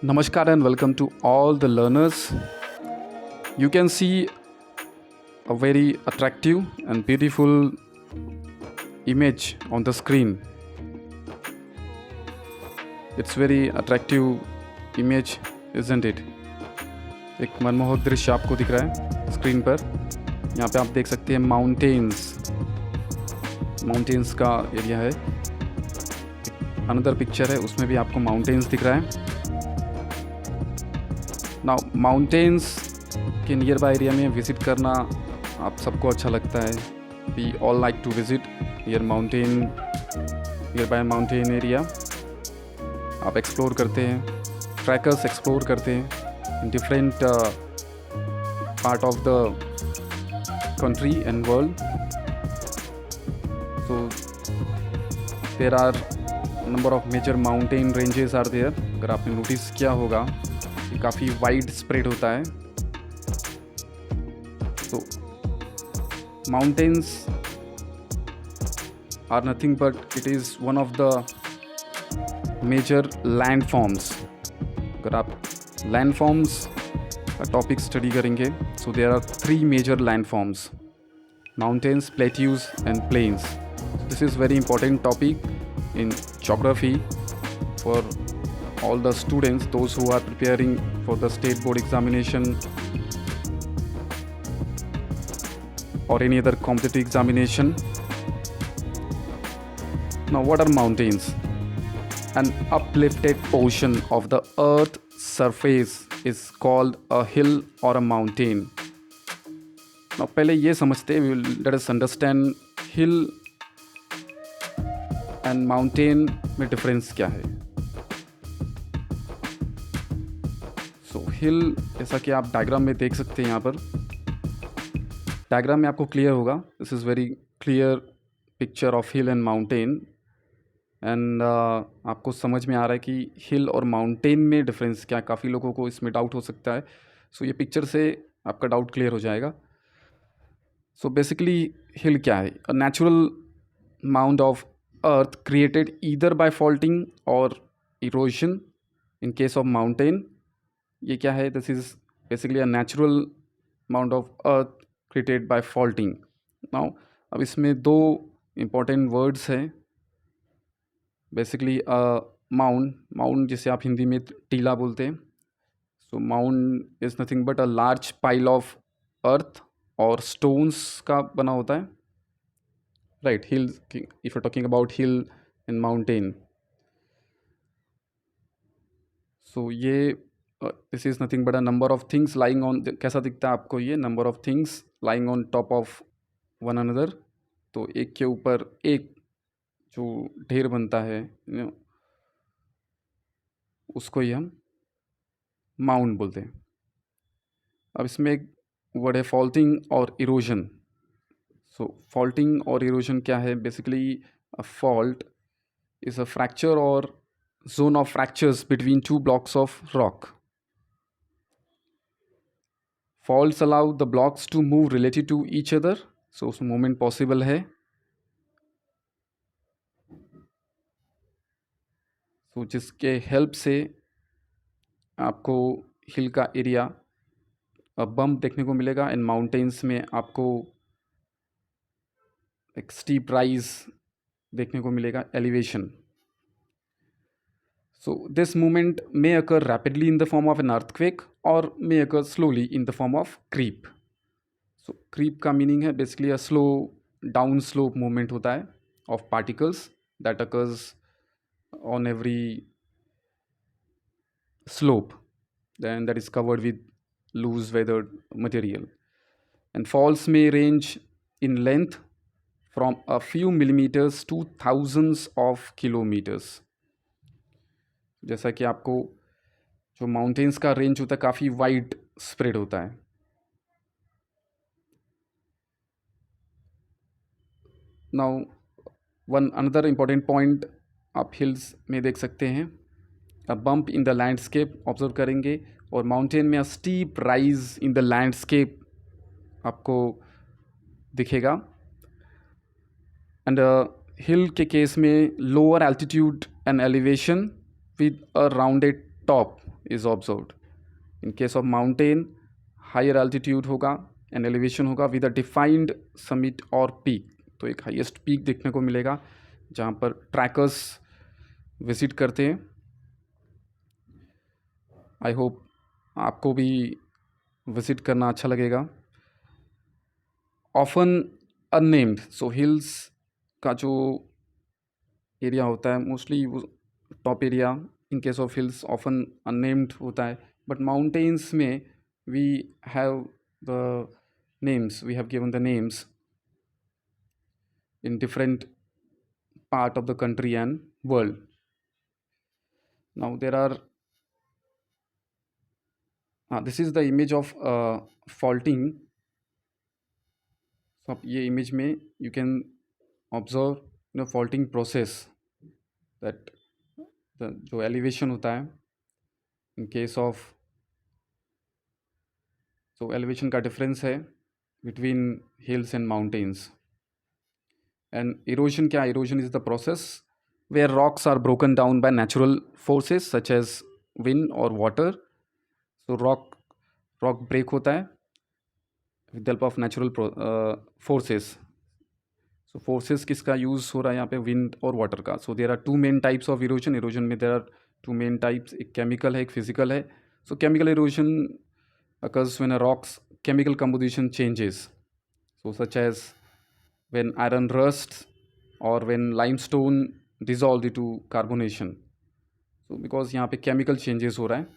Namaskar and welcome to all the learners. You can see a very attractive and beautiful image on the screen. It's very attractive image, isn't it? एक मनमोहक दृश्य आपको दिख रहा है screen पर. यहाँ पे आप देख सकते हैं माउंटेन्स का एरिया है. अनदर पिक्चर है, उसमें भी आपको माउंटेन्स दिख रहा है. नाउ माउंटेन्स के नियर बाय एरिया में विज़िट करना आप सबको अच्छा लगता है. We all like to visit nearby mountain area. आप एक्सप्लोर करते हैं, ट्रैकर्स एक्सप्लोर करते हैं in different part of the country and world. So there are number of major mountain ranges are there. अगर आपने नोटिस किया होगा कि काफ़ी वाइड स्प्रेड होता है. So mountains are nothing but it is one of the major landforms. अगर आप landforms का टॉपिक स्टडी करेंगे, so there are three major landforms: mountains, plateaus and plains. So this is very important topic in geography for all the students, those who are preparing for the state board examination or any other competitive examination. Now, what are mountains? An uplifted portion of the earth surface is called a hill or a mountain. Now पहले ये समझते हैं, let us understand hill and mountain में difference क्या है. So hill, जैसा कि आप डायग्राम में देख सकते हैं, यहाँ पर डायग्राम में आपको क्लियर होगा. This is very clear picture of hill and mountain. And आपको समझ में आ रहा है कि हिल और माउंटेन में डिफरेंस क्या है. काफ़ी लोगों को इसमें डाउट हो सकता है. सो ये पिक्चर से आपका डाउट क्लियर हो जाएगा. सो बेसिकली हिल क्या है? A natural mound of earth created either by faulting और erosion. In case of mountain ये क्या है? This is basically a natural mound of earth created by faulting. Now अब इसमें दो इम्पॉर्टेंट वर्ड्स हैं. बेसिकली माउंड जिसे आप हिंदी में टीला बोलते हैं. So mound is nothing but a large pile of earth और स्टोन्स का बना होता है, right. Hill, if you talking about hill and mountain, सो ये this is nothing but a number of things lying on. कैसा दिखता है आपको ये? Number of things lying on top of one another. तो एक के ऊपर एक जो ढेर बनता है, उसको ही हम माउंड बोलते हैं. अब इसमें एक वर्ड है फॉल्टिंग और इरोजन. सो फॉल्टिंग और इरोजन क्या है? Basically a fault is a fracture or zone of fractures between two blocks of rock. Faults allow the blocks to move related to each other. So उस movement possible है. सो जिसके help से आपको हिल का area bump देखने को मिलेगा. In mountains में आपको एक स्टीप राइज देखने को मिलेगा, elevation. So this movement may occur rapidly in the form of an earthquake or may occur slowly in the form of creep. So creep का मीनिंग है basically a slow down slope movement होता है of particles that occurs on every slope then that is covered with loose weathered material. And falls may range in length from a few millimeters to thousands of kilometers. जैसा कि आपको जो mountains का range होता है काफ़ी wide spread होता है. Now one another important point आप हिल्स में देख सकते हैं, a bump in the landscape observe करेंगे, और माउंटेन में a steep rise in the landscape आपको दिखेगा. एंड हिल के केस में lower altitude and elevation with a rounded top is observed. In case of mountain, higher altitude होगा and elevation होगा with a defined summit or peak. तो एक highest peak देखने को मिलेगा जहाँ पर ट्रैकर्स विजिट करते हैं. आई होप आपको भी विजिट करना अच्छा लगेगा. ऑफन अननेम्ड, सो हिल्स का जो एरिया होता है मोस्टली वो top area in case of hills often unnamed होता है, बट माउंटेन्स में we have the names, we have given the names in different part of the country and world. Now there are this is the image of faulting. So आप ये image में you can observe the faulting process, that the जो elevation होता है in case of, so elevation का difference है between hills and mountains. And erosion क्या, erosion is the process where rocks are broken down by natural forces such as wind or water. So rock break होता है with the help of natural forces. So forces किसका use हो रहा है यहाँ पे, wind और वाटर का. So there are two main types of erosion. Erosion में there are two main types, एक केमिकल है एक फिजिकल है. So chemical erosion occurs when a rock's chemical composition changes, so such as when iron rusts or when limestone dissolved due to carbonation. So because यहाँ पे chemical changes हो रहा है.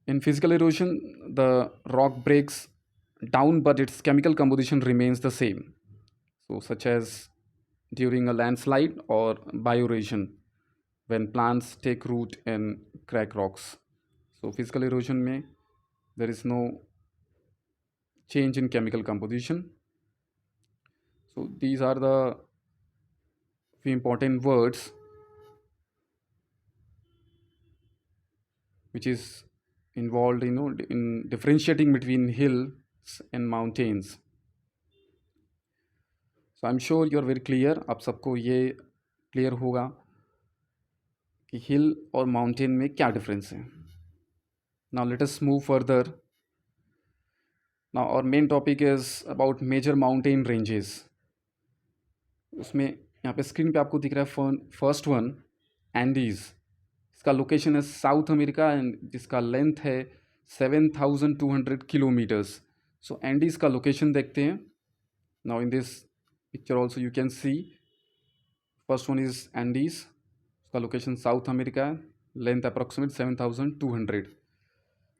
In physical erosion, the rock breaks down but its chemical composition remains the same. So such as during a landslide or bioerosion when plants take root and crack rocks. So physical erosion में there is no change in chemical composition. So these are the few important words which is involved in differentiating between hills and mountains. So I'm sure you are very clear. आप सबको ये clear होगा कि हिल और mountain में क्या difference है. Now let us move further. Now our main topic is about major mountain ranges. उसमें यहाँ पे स्क्रीन पे आपको दिख रहा है फर्स्ट वन एंडीज. इसका लोकेशन है साउथ अमेरिका एंड जिसका लेंथ है 7,200 किलोमीटर्स. सो एंडीज का लोकेशन देखते हैं. Now in this picture also you can C first one is Andes. उसका लोकेशन साउथ अमेरिका है, लेंथ अप्रॉक्सीमेट 7,200.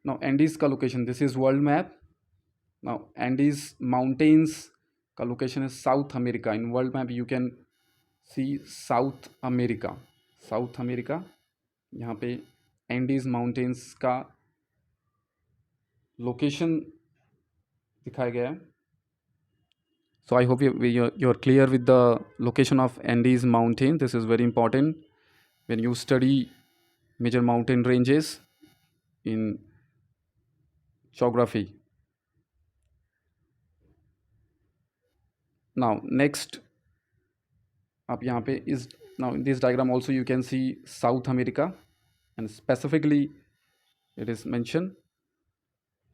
नाउ एंडीज का location, this is world map. Now Andes mountains का location है south America. In world map you can C south America. South America यहाँ पे Andes mountains का location दिखाया गया है. So I hope you are clear with the location of Andes mountain. This is very important when you study major mountain ranges in geography. Now next आप यहाँ पे इस, now in this diagram also you can see South America and specifically it is mentioned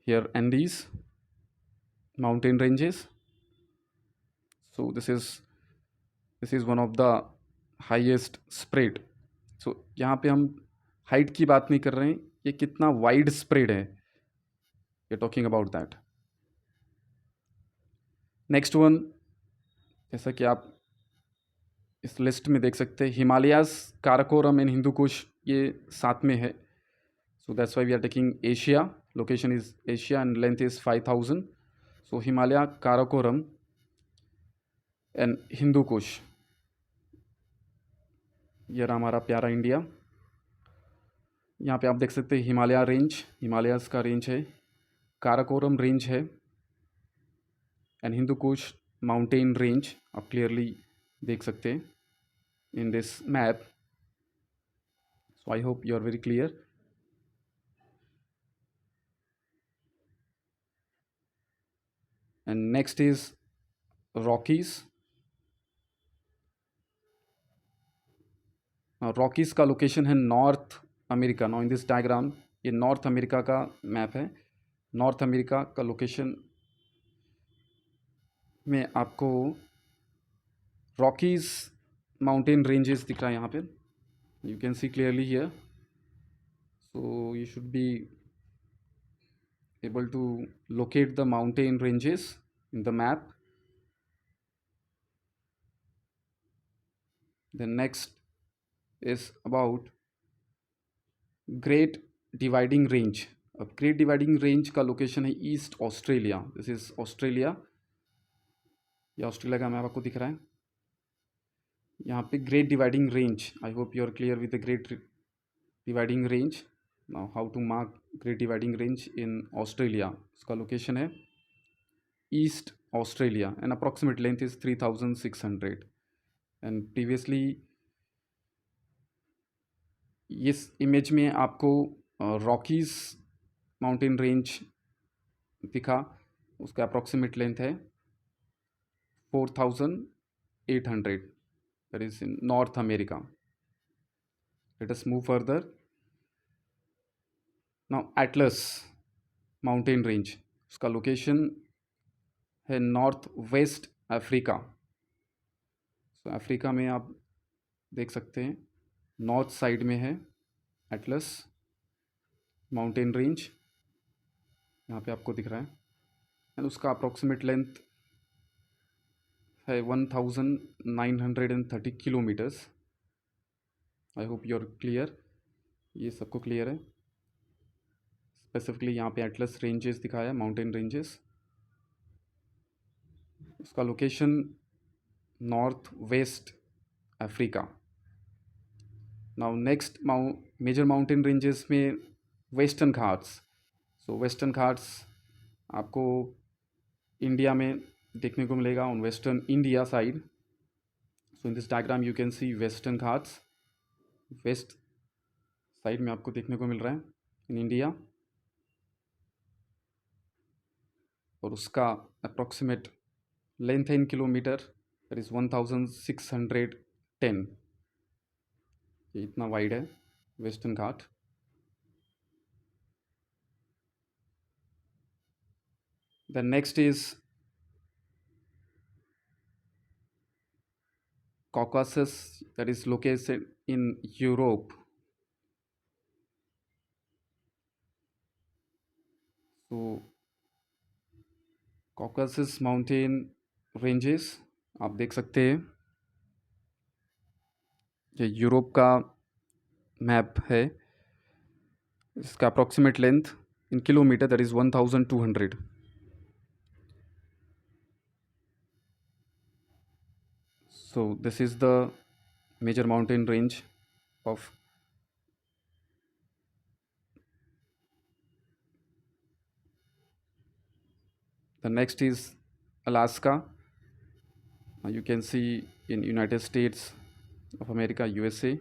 here Andes mountain ranges. So this is one of the highest spread. So यहाँ पे हम height की बात नहीं कर रहे हैं, ये कितना वाइड स्प्रेड है, ये talking about that. Next one, जैसा कि आप इस लिस्ट में देख सकते हैं, हिमालयाज, काराकोरम एंड हिंदू कुश ये साथ में है. So that's why we are taking Asia. Location is Asia and length is 5,000. So Himalaya, Karakoram and Hindu Kush, ये रहा हमारा प्यारा इंडिया. यहाँ पे आप देख सकते हैं हिमालय रेंज, हिमालयाज का रेंज है, काराकोरम रेंज है and Hindu Kush mountain range आप क्लियरली देख सकते हैं in this map. So I hope you are very clear. And next is Rockies. Rockies का लोकेशन है north America. Now in this diagram ये नॉर्थ अमेरिका का मैप है। नॉर्थ अमेरिका का लोकेशन में आपको रॉकीज़ माउंटेन रेंजेस दिख रहा है यहाँ पे। You can see clearly here, so you should be able to locate the mountain ranges in the map. The next is about Great Dividing Range. अब Great Dividing Range का location है east Australia. This is Australia. ये Australia का map आपको दिख रहा है यहाँ पे। Great Dividing Range, I hope you are clear with the Great Dividing Range. Now how to mark Great Dividing Range in Australia. उसका लोकेशन है east Australia and approximate length is 3600 and previously इस image में आपको Rockies mountain range दिखा। उसका approximate length है 4800, that is in north America. Let us move further. Now Atlas mountain range, उसका location है नॉर्थ वेस्ट अफ्रीका। सो Africa में आप देख सकते हैं नॉर्थ साइड में है एटलस माउंटेन रेंज, यहाँ पे आपको दिख रहा है। एंड उसका अप्रॉक्सीमेट लेंथ है 1930 kilometres. I hope you are clear, ये सबको क्लियर है। स्पेसिफिकली यहाँ पे एटलस रेंजेस दिखाया है, माउंटेन रेंजेस। उसका location north west Africa. Now next major mountain ranges में western Ghats. So western Ghats आपको इंडिया में देखने को मिलेगा on western India side. So in this diagram you can see western Ghats, west side में आपको देखने को मिल रहा है इन इंडिया। और उसका अप्रॉक्सीमेट लेंथ है इन किलोमीटर, दैट इज़ 1610। ये इतना वाइड है western Ghat. The next is Caucasus, that is located in Europe. So Caucasus mountain ranges आप देख सकते हैं, ये यूरोप का मैप है। इसका approximate length in kilometre that is 1200। So this is the major mountain range of the next is Alaska. You can see in United States of America, USA,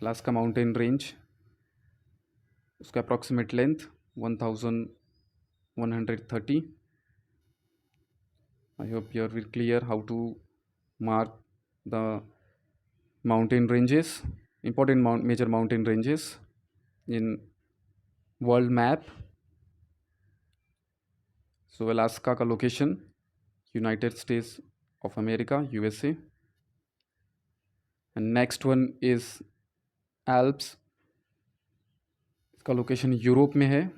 Alaska mountain range. उसका approximate length 1130। I hope you are very clear how to mark the mountain ranges, important major mountain ranges in world map. So Alaska का location United States of America, USA. And next one is Alps. इसका location Europe में है,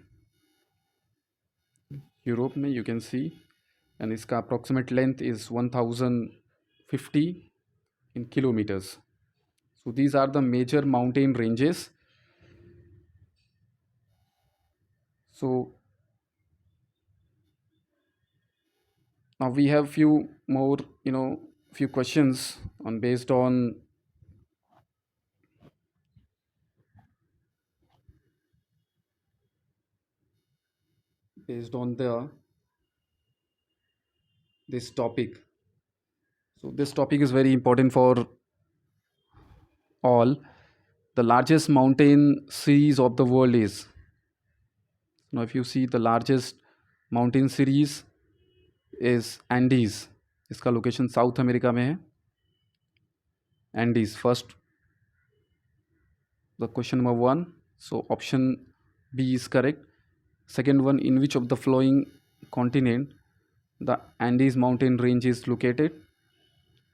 Europe में you can see, and इसका approximate length is 1050 in kilometers. So these are the major mountain ranges. So now we have few more, few questions on based on this topic. So this topic is very important for all. The largest mountain series of the world is, now if you see, the largest mountain series is Andes. इसका location south America में है Andes. First, the question number one. So option B is correct. Second one, in which of the following continent the Andes mountain range is located?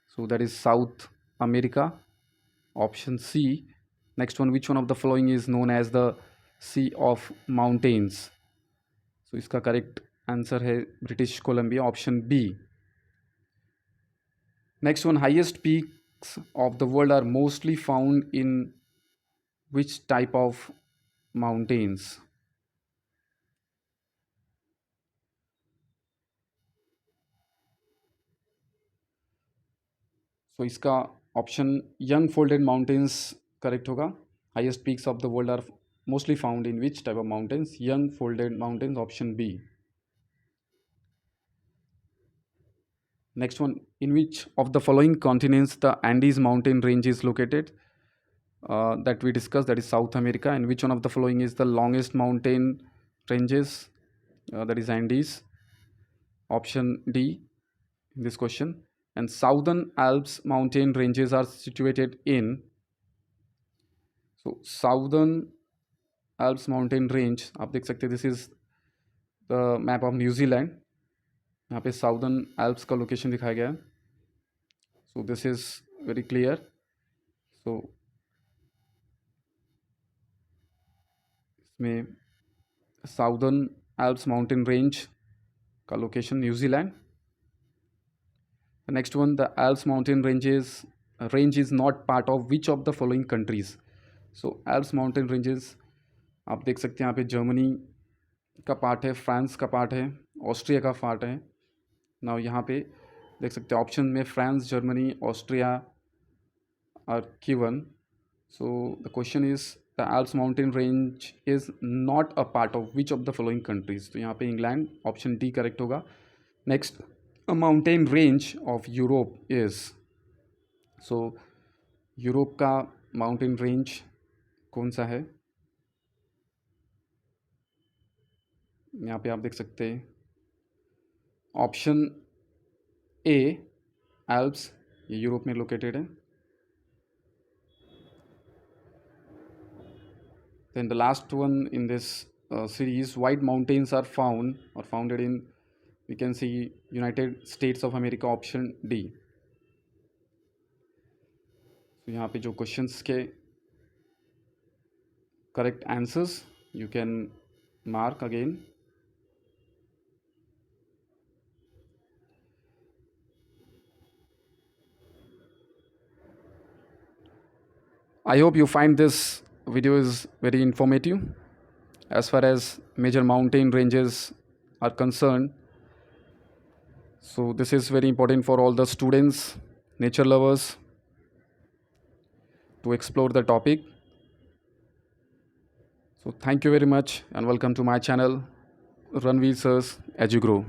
So that is South America. Option C. Next one, which one of the following is known as the Sea of Mountains? So इसका correct answer है British Columbia, option B. Next one, highest peaks of the world are mostly found in which type of mountains? So इसका option young folded mountains correct होगा. Highest peaks of the world are mostly found in which type of mountains? Young folded mountains, option B. Next one, in which of the following continents the Andes mountain range is located? That we discussed, that is South America. And which one of the following is the longest mountain ranges? That is Andes. Option D in this question. And Southern Alps mountain ranges are situated in. So Southern Alps mountain range, आप देख सकते हैं, this is the map of New Zealand. यहाँ पे southern Alps का location दिखाया गया है. So this is very clear. So इसमें साउदर्न एल्प्स माउंटेन रेंज का location New Zealand. Next one, the Alps mountain range is not part of which of the following countries? So Alps mountain ranges आप देख सकते हैं यहाँ पे Germany का part है, फ्रांस का पार्ट है, ऑस्ट्रिया का पार्ट है. नाउ यहाँ पे देख सकते हैं ऑप्शन में France, Germany, Austria are given. So the question is the Alps mountain range is not a part of which of the following countries? तो यहाँ पे इंग्लैंड, ऑप्शन डी करेक्ट होगा. Next, a mountain range of Europe is. So Europe का mountain range कौन सा है? यहाँ पे आप देख सकते हैं ऑप्शन ए एल्प्स, ये यूरोप में लोकेटेड है. Then the last one in this series, white mountains are found or founded in, we can see, United States of America, option D. तो यहाँ पे जो क्वेश्चंस के correct answers you can mark again. I hope you find this video is very informative as far as major mountain ranges are concerned. So this is very important for all the students, nature lovers, to explore the topic. So thank you very much and welcome to my channel, Ranveer Sir's Edu Grow.